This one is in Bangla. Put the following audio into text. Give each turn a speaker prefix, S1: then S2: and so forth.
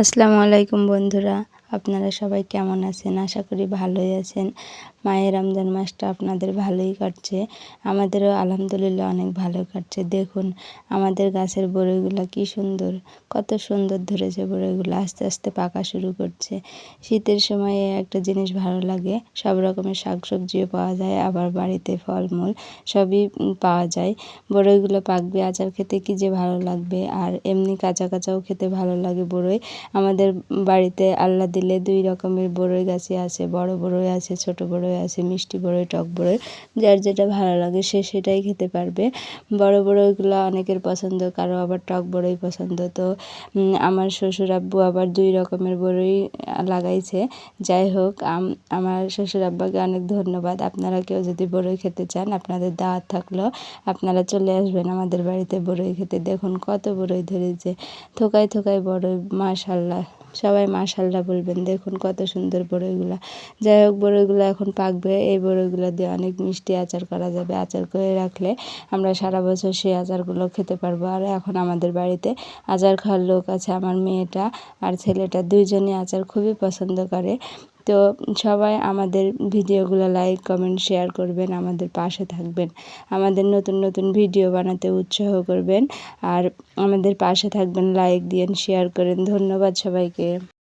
S1: আসসালামু আলাইকুম বন্ধুরা, আপনারা সবাই কেমন আছেন? আশা করি ভালোই আছেন। মাহে রমজান মাসটা আপনাদের ভালোই কাটছে। আমাদেরও আলহামদুলিল্লাহ অনেক ভালো কাটছে। দেখুন আমাদের গাছের বড়ইগুলো কি সুন্দর, কত সুন্দর ধরেছে বড়ইগুলো, আস্তে আস্তে পাকা শুরু করছে। শীতের সময়ে একটা জিনিস ভালো লাগে, সব রকমের শাকসবজিও পাওয়া যায়, আবার বাড়িতে ফলমূল সবই পাওয়া যায়। বড়ইগুলো পাকবে, আচার খেতে কি যে ভালো লাগবে, আর এমনি কাঁচা কাঁচাও খেতে ভালো লাগে বড়ই। আমাদের বাড়িতে আল্লাহ দিলে 2 রকমের বড়ই গাছই আছে, বড় বড়ই আছে, ছোট বড়ই আছে, মিষ্টি বড়ই, টক বড়ই। যার যেটা ভালো লাগে সে সেটাই খেতে পারবে। বড় বড়ইগুলো অনেকের পছন্দ, কারো আবার টক বড়ই পছন্দ। তো আমার শ্বশুর আব্বু আবার 2 রকমের বড়ই লাগাইছে। যাই হোক, আমার শ্বশুর আব্বাকে অনেক ধন্যবাদ। আপনারা কেউ যদি বড়ই খেতে চান, আপনাদের দাওয়াত থাকলো, আপনারা চলে আসবেন আমাদের বাড়িতে বড়ই খেতে। দেখুন কত বড়ই ধরেছে, থোকায় থোকায় বড়ই, মাশাল্লাহ। সবাই মাশাল্লাহ বলবেন। দেখুন কত সুন্দর বড়ইগুলা। যাই হোক, বড়ইগুলো এখন পাকবে। এই বড়ইগুলো দিয়ে অনেক মিষ্টি আচার করা যাবে। আচার করে রাখলে আমরা সারা বছর সেই আচারগুলো খেতে পারবো। আর এখন আমাদের বাড়িতে আচার খাওয়ার লোক আছে। আমার মেয়েটা আর ছেলেটা 2 জনই আচার খুবই পছন্দ করে। তো সবাই আমাদের ভিডিওগুলো লাইক, কমেন্ট, শেয়ার করবেন, আমাদের পাশে থাকবেন, আমাদের নতুন নতুন ভিডিও বানাতে উৎসাহ করবেন, আর আমাদের পাশে থাকবেন, লাইক দিয়েন, শেয়ার করেন। ধন্যবাদ সবাইকে।